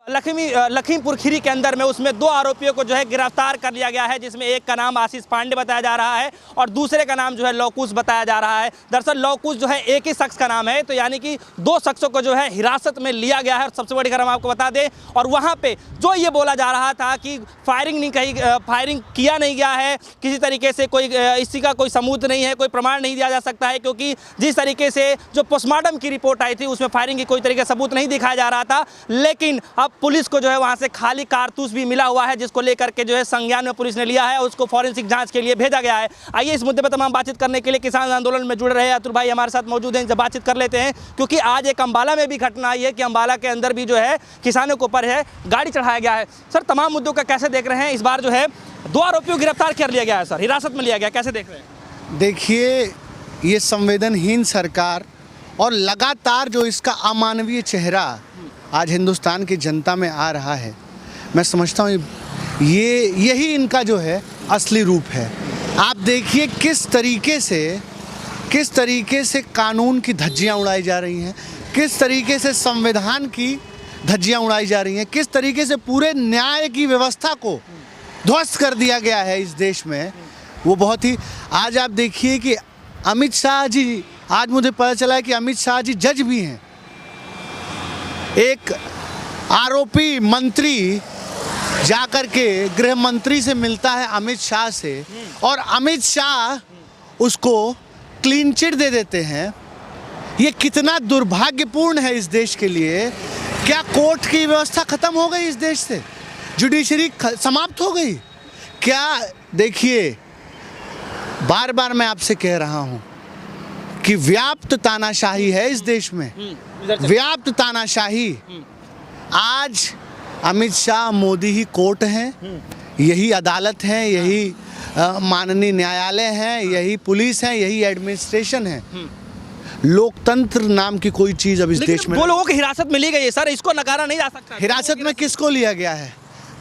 लखीमपुर खीरी के अंदर में उसमें 2 आरोपियों को जो है गिरफ्तार कर लिया गया है, जिसमें एक का नाम आशीष पांडे बताया जा रहा है और दूसरे का नाम जो है लवकुश बताया जा रहा है। दरअसल लवकुश जो है एक ही शख्स का नाम है, तो यानी कि 2 शख्सों को जो है हिरासत में लिया गया है। और सबसे बड़ी खबर हम आपको बता दें, और वहाँ पे जो ये बोला जा रहा था कि फायरिंग किया नहीं गया है, किसी तरीके से कोई इसी का कोई सबूत नहीं है, कोई प्रमाण नहीं दिया जा सकता है, क्योंकि जिस तरीके से जो पोस्टमार्टम की रिपोर्ट आई थी उसमें फायरिंग की कोई तरीके का सबूत नहीं दिखाया जा रहा था। लेकिन अब पुलिस को जो है वहां से खाली कारतूस भी मिला हुआ है, जिसको लेकर के जो है संज्ञान में पुलिस ने लिया है, उसको फॉरेंसिक जांच के लिए भेजा गया है। आइए इस मुद्दे पर तमाम बातचीत करने के लिए किसान आंदोलन में जुड़ रहे अतुल भाई हमारे साथ मौजूद हैं, इनसे बातचीत कर लेते हैं। क्योंकि आज एक अंबाला में भी घटना आई है कि अंबाला के अंदर भी जो है किसानों के ऊपर है गाड़ी चढ़ाया गया है। सर, तमाम मुद्दों का कैसे देख रहे हैं? इस बार जो है 2 आरोपियों को गिरफ्तार कर लिया गया है सर, हिरासत में लिया गया, कैसे देख रहे हैं? देखिए, ये संवेदनहीन सरकार और लगातार जो इसका अमानवीय चेहरा आज हिंदुस्तान की जनता में आ रहा है, मैं समझता हूँ यही इनका जो है असली रूप है। आप देखिए किस तरीके से कानून की धज्जियाँ उड़ाई जा रही हैं, किस तरीके से संविधान की धज्जियाँ उड़ाई जा रही हैं, किस तरीके से पूरे न्याय की व्यवस्था को ध्वस्त कर दिया गया है इस देश में। वो बहुत ही, आज आप देखिए कि अमित शाह जी, आज मुझे पता चला है कि अमित शाह जी जज भी हैं। एक आरोपी मंत्री जाकर के गृह मंत्री से मिलता है अमित शाह से, और अमित शाह उसको क्लीन चिट दे देते हैं। ये कितना दुर्भाग्यपूर्ण है इस देश के लिए। क्या कोर्ट की व्यवस्था खत्म हो गई इस देश से? जुडिशरी समाप्त हो गई क्या? देखिए, बार बार मैं आपसे कह रहा हूं कि व्याप्त तानाशाही है इस देश में, व्याप्त तानाशाही। आज अमित शाह मोदी ही कोर्ट हैं, यही अदालत है, यही माननीय न्यायालय हैं, यही पुलिस है, यही एडमिनिस्ट्रेशन है। लोकतंत्र नाम की कोई चीज अब इस देश में। 2 लोगों की हिरासत में ली गई है सर, इसको नकारा नहीं जा सकता। हिरासत में किसको लिया गया है?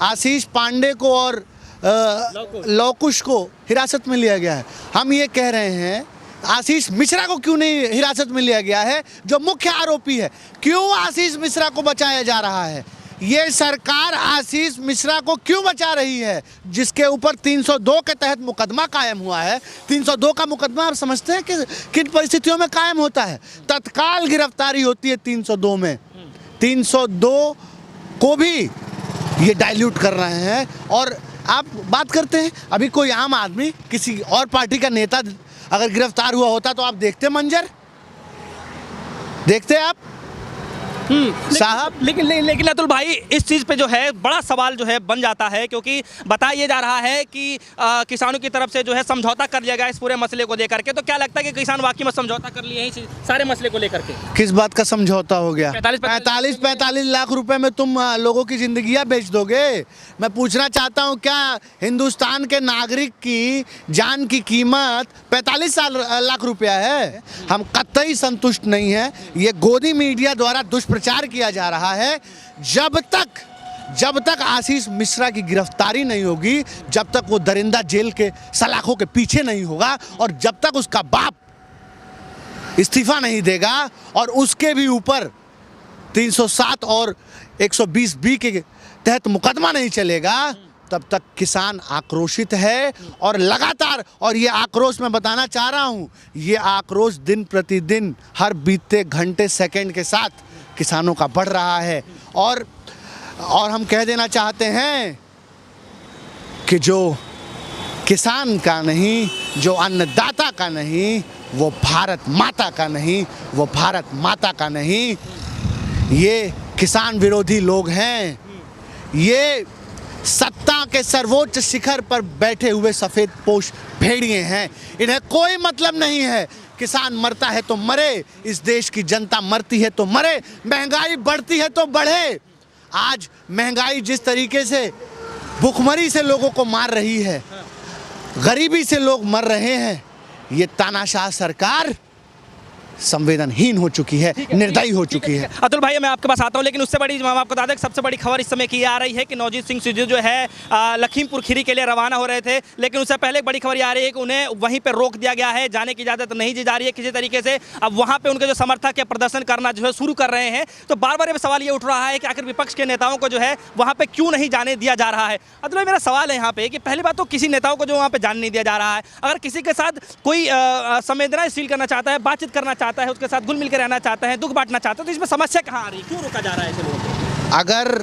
आशीष पांडे को और लवकुश को हिरासत में लिया गया है। हम ये कह रहे हैं आशीष मिश्रा को क्यों नहीं हिरासत में लिया गया है, जो मुख्य आरोपी है? क्यों आशीष मिश्रा को बचाया जा रहा है? ये सरकार आशीष मिश्रा को क्यों बचा रही है, जिसके ऊपर 302 के तहत मुकदमा कायम हुआ है? 302 का मुकदमा आप समझते हैं कि किन परिस्थितियों में कायम होता है? तत्काल गिरफ्तारी होती है 302 में। 302 को भी ये डाइल्यूट कर रहे हैं। और आप बात करते हैं, अभी कोई आम आदमी, किसी और पार्टी का नेता अगर गिरफ्तार हुआ होता तो आप देखते मंजर, देखते आप साहब। लेकिन अतुल भाई, इस चीज़ पे जो है बड़ा सवाल जो है बन जाता है, क्योंकि बताया ये जा रहा है कि किसानों की तरफ से जो है समझौता कर लिया गया इस पूरे मसले को लेकर के। तो क्या लगता है कि किसान वाकई में समझौता कर लिए हैं सारे मसले को लेकर के? किस बात का समझौता हो गया? 45 लाख रुपए में तुम लोगों की जिंदगियां बेच दोगे? मैं पूछना चाहता हूँ, क्या हिंदुस्तान के नागरिक की जान की कीमत 45 लाख रुपया है? हम कतई संतुष्ट नहीं है। ये गोदी मीडिया द्वारा दुष्प्रचार किया जा रहा है। जब तक आशीष मिश्रा की गिरफ्तारी नहीं होगी, जब तक वो दरिंदा जेल के सलाखों के पीछे नहीं होगा, और जब तक उसका बाप इस्तीफा नहीं देगा और उसके भी ऊपर 307 और 120B के तहत मुकदमा नहीं चलेगा, तब तक किसान आक्रोशित है। और लगातार, और ये आक्रोश मैं बताना चाह रहा हूँ, ये आक्रोश दिन प्रतिदिन हर बीतते घंटे सेकंड के साथ किसानों का बढ़ रहा है। और हम कह देना चाहते हैं कि जो किसान का नहीं, जो अन्नदाता का नहीं, वो भारत माता का नहीं, वो भारत माता का नहीं। ये किसान विरोधी लोग हैं। ये सत्ता के सर्वोच्च शिखर पर बैठे हुए सफेद पोश भेड़िए हैं। इन्हें कोई मतलब नहीं है किसान मरता है तो मरे, इस देश की जनता मरती है तो मरे, महंगाई बढ़ती है तो बढ़े। आज महंगाई जिस तरीके से भुखमरी से लोगों को मार रही है, गरीबी से लोग मर रहे हैं, ये तानाशाह सरकार संवेदनहीन हो चुकी है, निर्दयी हो चुकी है। अतुल भाई, मैं आपके पास आता हूं, लेकिन उससे बड़ी हम आपको बता दें सबसे बड़ी खबर इस समय की आ रही है कि नवजीत सिंह सिद्धू जो है लखीमपुर खीरी के लिए रवाना हो रहे थे, लेकिन उससे पहले एक बड़ी खबर आ रही है कि उन्हें वहीं पर रोक दिया गया है, जाने की इजाज़त नहीं दी जा रही है किसी तरीके से। अब वहाँ पर उनके जो समर्थक है प्रदर्शन करना जो है शुरू कर रहे हैं, तो बार बार सवाल ये उठ रहा है कि आखिर विपक्ष के नेताओं को जो है वहाँ पर क्यों नहीं जाने दिया जा रहा है। अतुल भाई, मेरा सवाल है यहाँ पे कि पहली बात तो किसी नेताओं को जो वहाँ पे जाने नहीं दिया जा रहा है, अगर किसी के साथ कोई संवेदना फील करना चाहता है, बातचीत करना चाहता है, उसके साथ घुल मिल के रहना चाहता है, दुख बांटना चाहता है, तो इसमें समस्या कहाँ आ रही है, क्यों रोका जा रहा है ऐसे लोगों को? अगर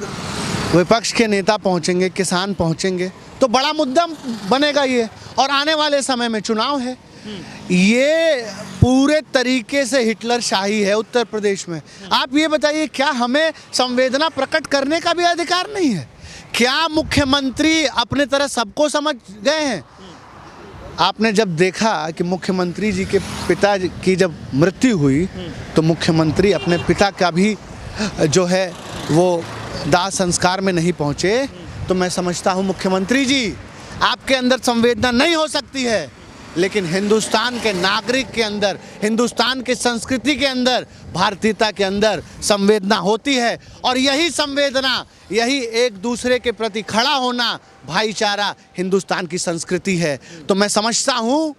विपक्ष के नेता पहुंचेंगे, किसान पहुंचेंगे, तो बड़ा मुद्दा बनेगा ये, और आने वाले समय में चुनाव है। ये पूरे तरीके से हिटलर शाही है उत्तर प्रदेश में। आप ये बताइए, क्या हमें संवेदना प्रकट करने का भी अधिकार नहीं है? क्या मुख्यमंत्री अपने तरह सबको समझ गए हैं? आपने जब देखा कि मुख्यमंत्री जी के पिता की जब मृत्यु हुई, तो मुख्यमंत्री अपने पिता का भी जो है वो दाह संस्कार में नहीं पहुंचे, तो मैं समझता हूं मुख्यमंत्री जी, आपके अंदर संवेदना नहीं हो सकती है, लेकिन हिंदुस्तान के नागरिक के अंदर, हिंदुस्तान की संस्कृति के अंदर, भारतीयता के अंदर संवेदना होती है। और यही संवेदना, यही एक दूसरे के प्रति खड़ा होना, भाईचारा हिंदुस्तान की संस्कृति है। तो मैं समझता हूँ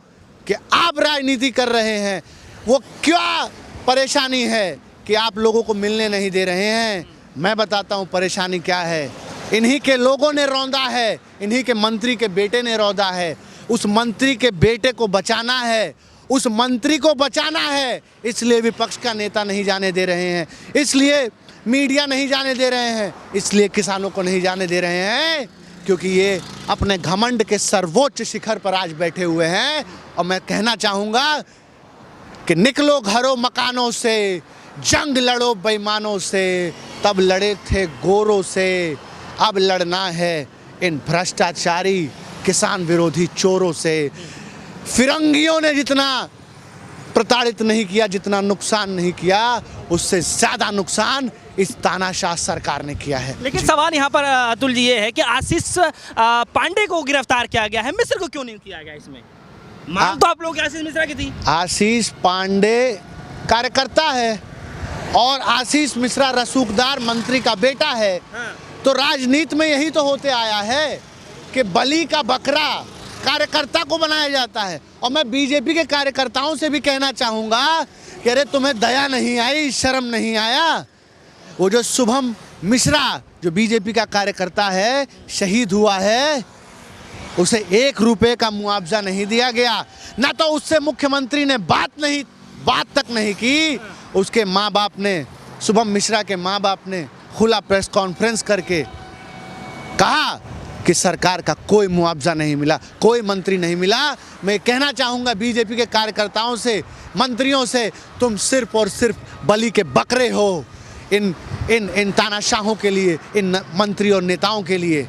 कि आप राजनीति कर रहे हैं, वो क्या परेशानी है कि आप लोगों को मिलने नहीं दे रहे हैं। मैं बताता हूँ परेशानी क्या है। इन्हीं के लोगों ने रौंदा है, इन्हीं के मंत्री के बेटे ने रौंदा है। उस मंत्री के बेटे को बचाना है, उस मंत्री को बचाना है, इसलिए विपक्ष का नेता नहीं जाने दे रहे हैं, इसलिए मीडिया नहीं जाने दे रहे हैं, इसलिए किसानों को नहीं जाने दे रहे हैं, क्योंकि ये अपने घमंड के सर्वोच्च शिखर पर आज बैठे हुए हैं। और मैं कहना चाहूँगा कि निकलो घरों मकानों से, जंग लड़ो बेईमानों से, तब लड़े थे गोरों से, अब लड़ना है इन भ्रष्टाचारी किसान विरोधी चोरों से। फिरंगियों ने जितना प्रताड़ित नहीं किया, जितना नुकसान नहीं किया, उससे ज़्यादा नुकसान इस तानाशाह सरकार ने किया है। लेकिन सवाल यहाँ पर अतुल जी ये है कि आशीष पांडे को गिरफ्तार किया गया है, मिश्र को क्यों नहीं किया गया? इसमें मांग तो आप लोगों की आशीष मिश्रा की थी। आशीष पांडे कार्यकर्ता है और आशीष मिश्रा रसूखदार मंत्री का बेटा है। तो राजनीति में यही तो होते आया है कि बलि का बकरा कार्यकर्ता को बनाया जाता है। और मैं बीजेपी के कार्यकर्ताओं से भी कहना चाहूँगा कि अरे तुम्हें दया नहीं आई, शर्म नहीं आया? वो जो शुभम मिश्रा जो बीजेपी का कार्यकर्ता है, शहीद हुआ है, उसे 1 रुपये का मुआवजा नहीं दिया गया। ना तो उससे मुख्यमंत्री ने बात तक नहीं की। उसके माँ बाप ने, शुभम मिश्रा के माँ बाप ने खुला प्रेस कॉन्फ्रेंस करके कहा कि सरकार का कोई मुआवजा नहीं मिला, कोई मंत्री नहीं मिला। मैं कहना चाहूँगा बीजेपी के कार्यकर्ताओं से, मंत्रियों से, तुम सिर्फ और सिर्फ बलि के बकरे हो इन तानाशाहों के लिए, इन मंत्री और नेताओं के लिए।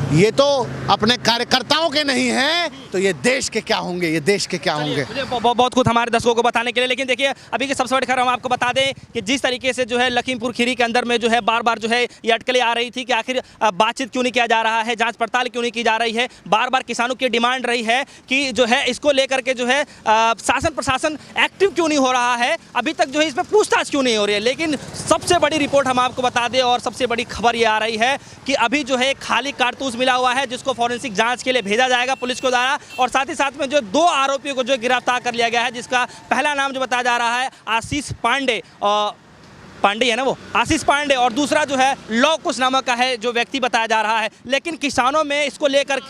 ये तो अपने कार्यकर्ताओं के नहीं हैं, तो ये देश के क्या होंगे, ये देश के क्या होंगे। बहुत कुछ हमारे दर्शकों को बताने के लिए, लेकिन देखिए अभी की सबसे बड़ी खबर हम आपको बता दें कि जिस तरीके से जो है लखीमपुर खीरी के अंदर में जो है बार बार जो है ये अटकलें आ रही थी कि आखिर बातचीत क्यों नहीं किया जा रहा है, जांच पड़ताल क्यों नहीं की जा रही है। बार बार किसानों की डिमांड रही है कि जो है इसको लेकर के जो है शासन प्रशासन एक्टिव क्यों नहीं हो रहा है, अभी तक जो है इस पर पूछताछ क्यों नहीं हो रही है। लेकिन सबसे बड़ी रिपोर्ट हम आपको बता दें और सबसे बड़ी खबर ये आ रही है कि अभी जो है खाली कारतूस मिला हुआ है, जिसको फॉरेंसिक जांच के लिए भेजा जाएगा पुलिस के द्वारा। और साथ ही साथ में जो 2 आरोपियों को जो गिरफ्तार कर लिया गया है, जिसका पहला नाम जो बताया जा रहा है आशीष पांडे, पांडे है ना वो, आशीष पांडे, और दूसरा जो है लौकुश नामक का है जो व्यक्ति बताया जा रहा है। लेकिन किसानों में इसको लेकर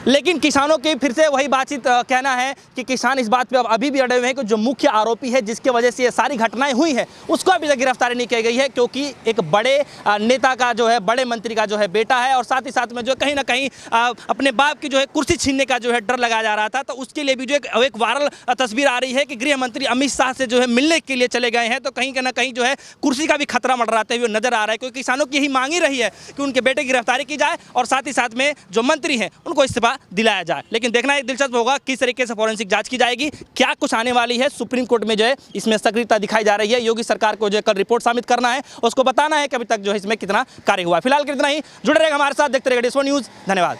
लेकिन किसानों की फिर से वही बातचीत कहना है कि किसान इस बात पे अब अभी भी अड़े हुए हैं कि जो मुख्य आरोपी है जिसके वजह से ये सारी घटनाएं हुई हैं, उसको अभी तक गिरफ्तारी नहीं की गई है, क्योंकि एक बड़े नेता का जो है, बड़े मंत्री का जो है बेटा है, और साथ ही साथ में जो कहीं ना कहीं अपने बाप की जो है कुर्सी छीनने का जो है डर लगाया जा रहा था। तो उसके लिए भी जो एक वायरल तस्वीर आ रही है कि गृह मंत्री अमित शाह से जो है मिलने के लिए चले गए हैं, तो कहीं ना कहीं जो है कुर्सी का भी खतरा मंडराते हुए नजर आ रहा है, क्योंकि किसानों की यही मांग ही रही है कि उनके बेटे की गिरफ्तारी की जाए और साथ ही साथ में जो मंत्री हैं उनको इस्तीफा दिलाया जाए। लेकिन देखना एक दिलचस्प होगा किस तरीके से फॉरेंसिक जांच की जाएगी, क्या कुछ आने वाली है। सुप्रीम कोर्ट में जो है इसमें सक्रियता दिखाई जा रही है। योगी सरकार को जो है कल रिपोर्ट सबमिट करना है, उसको बताना है कि अभी तक जो है इसमें कितना कार्य हुआ है। फिलहाल कितना ही जुड़े रहेगा हमारे साथ, देखते रहेगा डिस्को न्यूज़। धन्यवाद।